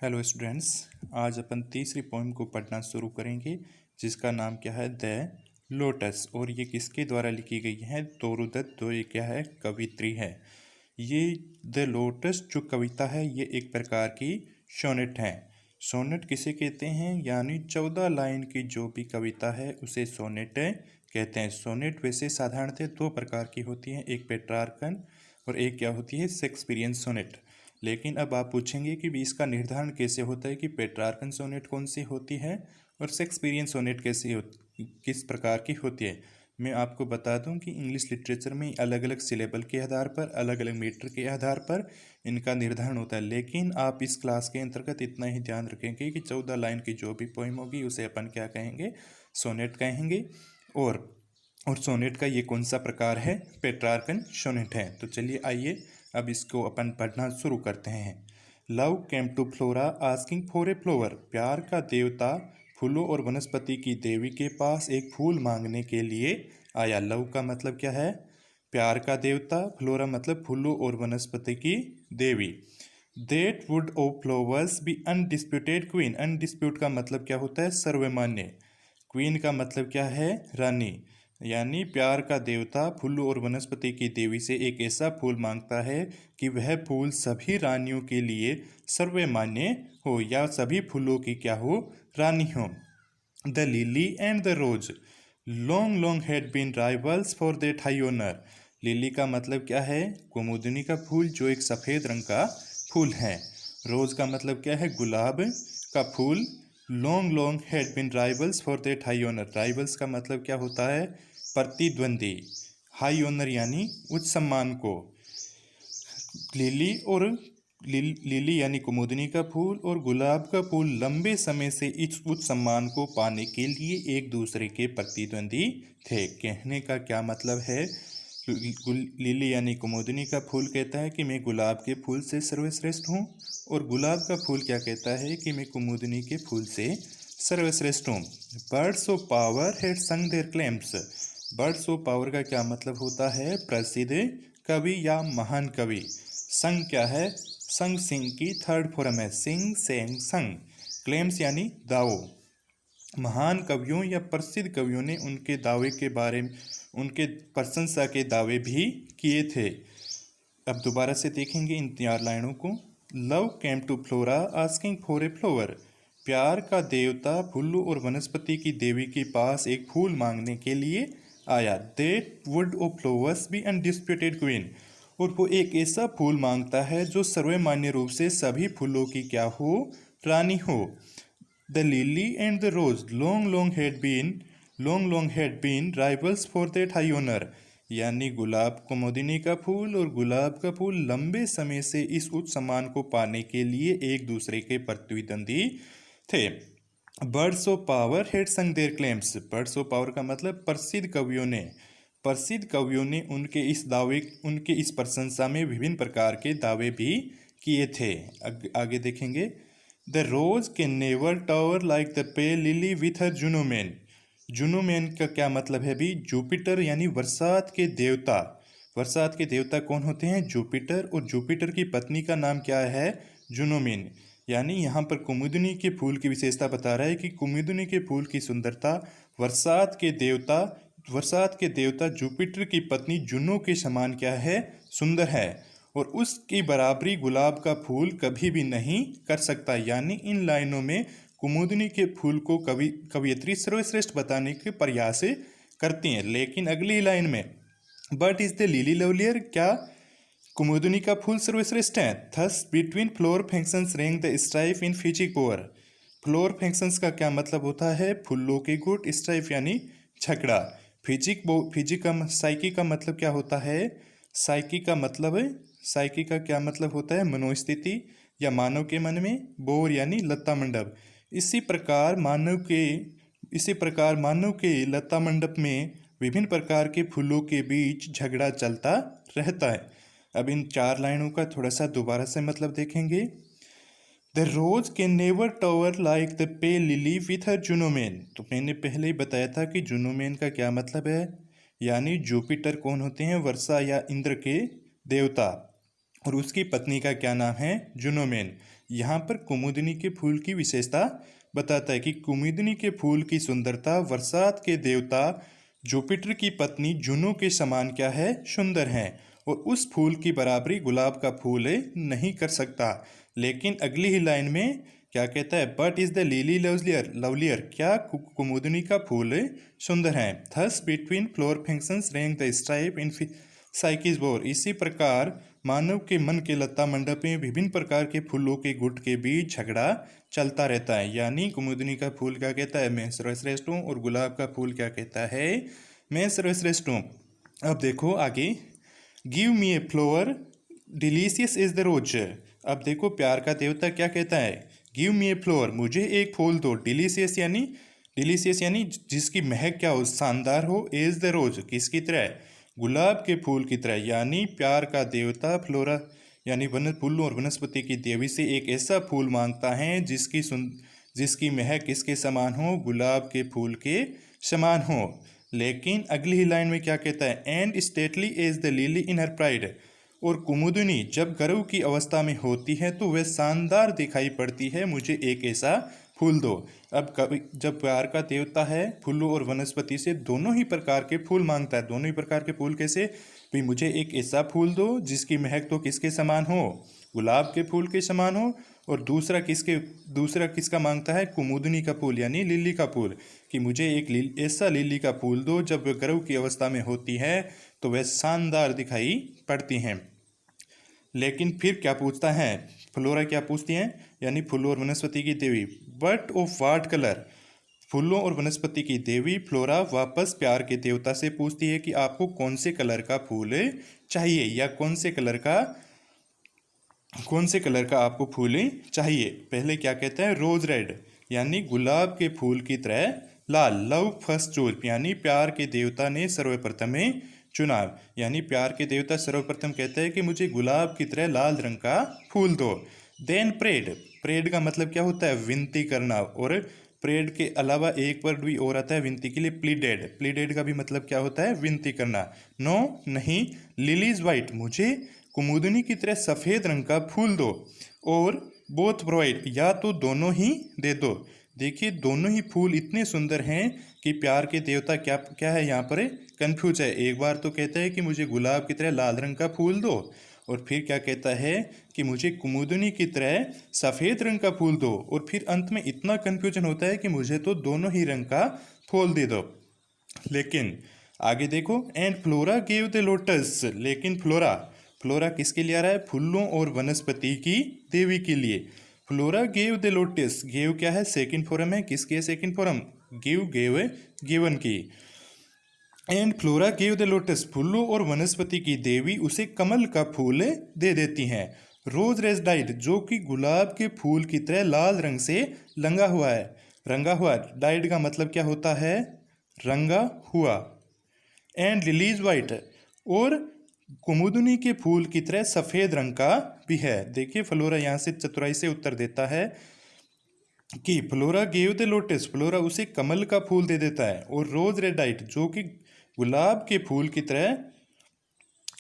Hello students. आज अपन तीसरी poem को पढ़ना शुरू करेंगे जिसका नाम क्या है द लोटस। और ये किसके द्वारा लिखी गई है? तोरुदत्त। तो ये क्या है? कवित्री है। ये द लोटस जो कविता है ये एक प्रकार की सोनेट है। सोनेट किसे कहते हैं? यानी 14 लाइन की जो भी कविता है उसे सोनेट कहते हैं। सोनेट वैसे साधारणतः दो प्रकार की होती हैं, एक पेट्रार्कन और एक क्या होती है शेक्सपियरियन सोनेट। लेकिन अब आप पूछेंगे कि भी इसका निर्धारण कैसे होता है कि पेट्रार्कन सोनेट कौन सी होती है और शेक्सपियरियन सोनेट किस प्रकार की होती है। मैं आपको बता दूं कि इंग्लिश लिटरेचर में अलग अलग सिलेबल के आधार पर, अलग अलग मीटर के आधार पर इनका निर्धारण होता है। लेकिन आप इस क्लास के अंतर्गत इतना ही ध्यान रखेंगे कि 14 लाइन की जो भी पोइम होगी उसे अपन क्या कहेंगे? सोनेट कहेंगे। और सोनेट का ये कौन सा प्रकार है? पेट्रार्कन सोनेट है। तो चलिए आइए अब इसको अपन पढ़ना शुरू करते हैं। Love came to Flora asking for a flower. प्यार का देवता फूलों और वनस्पति की देवी के पास एक फूल मांगने के लिए आया। लव का मतलब क्या है? प्यार का देवता, फ्लोरा मतलब फूलों और वनस्पति की देवी। That would o flowers be undisputed queen. Undisputed का मतलब क्या होता है? सर्वमान्य। क्वीन का मतलब क्या है? रानी। यानी प्यार का देवता फूलों और वनस्पति की देवी से एक ऐसा फूल मांगता है कि वह फूल सभी रानियों के लिए सर्वमान्य हो या सभी फूलों की क्या हो? रानी हो। The lily and the rose long long had been rivals for that high honour. Lily का मतलब क्या है? कुमुदिनी का फूल जो एक सफ़ेद रंग का फूल है। रोज का मतलब क्या है? गुलाब का फूल। Long long had been rivals for that high honour. Rivals का मतलब क्या होता है? प्रतिद्वंदी। हाई ऑनर यानी उच्च सम्मान को। लिली और लिली यानी कुमुदिनी का फूल और गुलाब का फूल लंबे समय से इस उच्च सम्मान को पाने के लिए एक दूसरे के प्रतिद्वंदी थे। कहने का क्या मतलब है? लिली यानी कुमुदिनी का फूल कहता है कि मैं गुलाब के फूल से सर्वश्रेष्ठ हूँ और गुलाब का फूल क्या कहता है कि मैं कुमुदिनी के फूल से सर्वश्रेष्ठ हूँ। बर्ड्स ऑफ पावर हैड संग there claims. Birds of power का क्या मतलब होता है? प्रसिद्ध कवि या महान कवि। संग क्या है? संग सिंह की थर्ड फॉर्म है। सिंग सेंग संग। क्लेम्स यानी दावों। महान कवियों या प्रसिद्ध कवियों ने उनके दावे के बारे में, उनके प्रशंसा के दावे भी किए थे। अब दोबारा से देखेंगे इन 4 लाइनों को। Love came to Flora asking for a flower. प्यार का देवता फूलों और वनस्पति की देवी के पास एक फूल मांगने के लिए आया। That would o flowers be undisputed queen. और वो एक ऐसा फूल मांगता है जो सर्वमान्य रूप से सभी फूलों की क्या हो? रानी हो। The lily and the rose long had been rivals for that high honor। यानी गुलाब कुमुदिनी का फूल और गुलाब का फूल लंबे समय से इस उच्च सम्मान को पाने के लिए एक दूसरे के प्रतिद्वंदी थे। बर्ड्स ऑफ पावर हैड संग there claims. Birds of power का मतलब प्रसिद्ध कवियों ने उनके इस प्रशंसा में विभिन्न प्रकार के दावे भी किए थे। आगे देखेंगे। The rose can never tower like the pale lily with her Juno mien. Juno mien का क्या मतलब है भी? जुपिटर यानी बरसात के देवता। बरसात के देवता कौन होते हैं? जुपिटर। और जुपिटर की पत्नी का नाम क्या है? जुनोमेन। यानी यहाँ पर कुमुदिनी के फूल की विशेषता बता रहा है कि कुमुदिनी के फूल की सुंदरता बरसात के देवता जुपिटर की पत्नी जुनो के समान क्या है? सुंदर है। और उसकी बराबरी गुलाब का फूल कभी भी नहीं कर सकता। यानी इन लाइनों में कुमुदिनी के फूल को कवियत्री सर्वश्रेष्ठ बताने के प्रयास करती हैं। लेकिन अगली लाइन में but is the lily lovelier. क्या कुमुदिनी का फूल सर्वश्रेष्ठ है? Thus between flower functions rang the strife in फिजिक पोअर। फ्लोर फंक्शंस का क्या मतलब होता है? फूलों के गुट। स्ट्राइफ यानी झगड़ा। साइकी का मतलब क्या होता है? साइकी का क्या मतलब होता है? मनोस्थिति या मानव के मन में। बोर यानी लता मंडप। इसी प्रकार मानव के लता मंडप में विभिन्न प्रकार के फूलों के बीच झगड़ा चलता रहता है। अब इन 4 लाइनों का थोड़ा सा दोबारा से मतलब देखेंगे। The rose can never tower like the pale lily with her Juno mien. तो मैंने पहले ही बताया था कि जुनोमेन का क्या मतलब है। यानी जुपिटर कौन होते हैं? वर्षा या इंद्र के देवता। और उसकी पत्नी का क्या नाम है, जुनोमेन। यहाँ पर कुमुदिनी के फूल की विशेषता बताता है कि कुमुदिनी के फूल की सुंदरता बरसात के देवता जुपिटर की पत्नी जुनो के समान क्या है, सुंदर है, और उस फूल की बराबरी गुलाब का फूल नहीं कर सकता। लेकिन अगली ही लाइन में क्या कहता है, but is the lily lovelier, क्या कुमुदिनी का फूल सुंदर है। Thus between flower functions rank the stripe in cycas bore. इसी प्रकार मानव के मन के लता मंडप में विभिन्न प्रकार के फूलों के गुट के बीच झगड़ा चलता रहता है। यानी कुमुदिनी का फूल क्या कहता है, मैं सर्वश्रेष्ठ हूँ, और गुलाब का फूल क्या कहता है, मैं सर्वश्रेष्ठ हूँ। अब देखो आगे, give me a flower delicious is the rose. अब देखो प्यार का देवता क्या कहता है, गिव मी ए फ्लोवर, मुझे एक फूल दो, डिलीशियस यानी जिसकी महक क्या हो, शानदार हो, एज द रोज, किसकी तरह, गुलाब के फूल की तरह। यानी प्यार का देवता फ्लोरा यानी फूलों और वनस्पति की देवी से एक ऐसा फूल मांगता है जिसकी महक किसके समान हो, गुलाब के फूल के समान हो। लेकिन अगली ही लाइन में क्या कहता है, and stately as the lily in her pride. और कुमुदिनी जब गर्व की अवस्था में होती है तो वह शानदार दिखाई पड़ती है, मुझे एक ऐसा फूल दो। अब कभी जब प्यार का देवता है फूलों और वनस्पति से दोनों ही प्रकार के फूल मांगता है, दोनों ही प्रकार के फूल कैसे भी, मुझे एक ऐसा फूल दो जिसकी महक तो किसके समान हो, गुलाब के फूल के समान हो। और दूसरा किसका मांगता है, कुमुदिनी का फूल यानी लिली का फूल, कि मुझे एक ऐसा लिली का फूल दो जब वह गर्व की अवस्था में होती है तो वह शानदार दिखाई पड़ती हैं। लेकिन फिर क्या पूछता है, फ्लोरा क्या पूछती हैं, यानी फूलों और वनस्पति की देवी, बट ऑफ वाट कलर। फूलों और वनस्पति की देवी फ्लोरा वापस प्यार के देवता से पूछती है कि आपको कौन से कलर का फूल चाहिए, या कौन से कलर का आपको फूल चाहिए। पहले क्या कहता है, रोज रेड यानी गुलाब के फूल की तरह लाल, लव फर्स्ट चूज यानी प्यार के देवता ने सर्वप्रथम चुनाव, यानी प्यार के देवता सर्वप्रथम कहते हैं कि मुझे गुलाब की तरह लाल रंग का फूल दो। देन प्रेड का मतलब क्या होता है, विनती करना, और प्रेड के अलावा एक वर्ड भी और आता है विनती के लिए, प्लीडेड का भी मतलब क्या होता है, विनती करना। नो नहीं, लिलीज वाइट, मुझे कुमुदिनी की तरह सफ़ेद रंग का फूल दो, और बोथ प्रोवाइड, या तो दोनों ही दे दो। देखिए दोनों ही फूल इतने सुंदर हैं कि प्यार के देवता क्या है यहाँ पर कंफ्यूज है। एक बार तो कहता है कि मुझे गुलाब की तरह लाल रंग का फूल दो, और फिर क्या कहता है कि मुझे कुमुदिनी की तरह सफ़ेद रंग का फूल दो, और फिर अंत में इतना कन्फ्यूजन होता है कि मुझे तो दोनों ही रंग का फूल दे दो। लेकिन आगे देखो, and flora gave the lotus, लेकिन फ्लोरा किसके लिए आ रहा है, फूलों और वनस्पति की देवी के लिए। Flora gave the lotus, gave क्या है, सेकंड फॉर्म है, किसकी है सेकंड फॉर्म, गेव गिवन की। And flora gave the lotus, फूलों और वनस्पति की देवी उसे कमल का फूल दे देती हैं। रोज रेज डाइड, जो कि गुलाब के फूल की तरह लाल रंग से रंगा हुआ। डाइड का मतलब क्या होता है, रंगा हुआ। एंड लिलीज वाइट, और कुमुदिनी के फूल की तरह सफ़ेद रंग का भी है। देखिए फ्लोरा यहाँ से चतुराई से उत्तर देता है कि flora gave the lotus, flora उसे कमल का फूल दे देता है, और रोज रेडाइट, जो कि गुलाब के फूल की तरह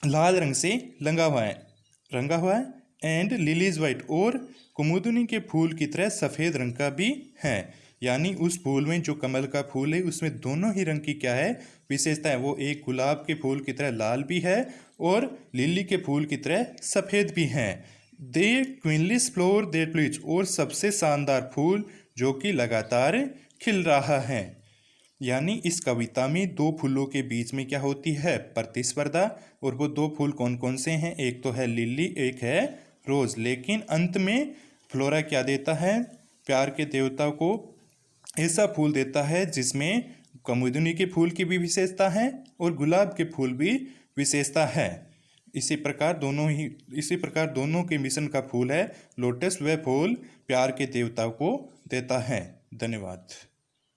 लाल रंग से रंगा हुआ है। एंड लिलीज वाइट, और कुमुदिनी के फूल की तरह सफ़ेद रंग का भी है। यानी उस फूल में जो कमल का फूल है उसमें दोनों ही रंग की क्या है, विशेषता है। वो एक गुलाब के फूल की तरह लाल भी है और लिली के फूल की तरह सफ़ेद भी हैं। दे क्वीनलिस फ्लोर दे प्लीज, और सबसे शानदार फूल जो कि लगातार खिल रहा है। यानी इस कविता में दो फूलों के बीच में क्या होती है, प्रतिस्पर्धा। और वो दो फूल कौन कौन से हैं, एक तो है लिली, एक है रोज। लेकिन अंत में फ्लोरा क्या देता है, प्यार के देवता को ऐसा फूल देता है जिसमें कुमुदिनी के फूल की भी विशेषता है और गुलाब के फूल भी विशेषता है। इसी प्रकार दोनों के मिश्रण का फूल है लोटस, वह फूल प्यार के देवता को देता है। धन्यवाद।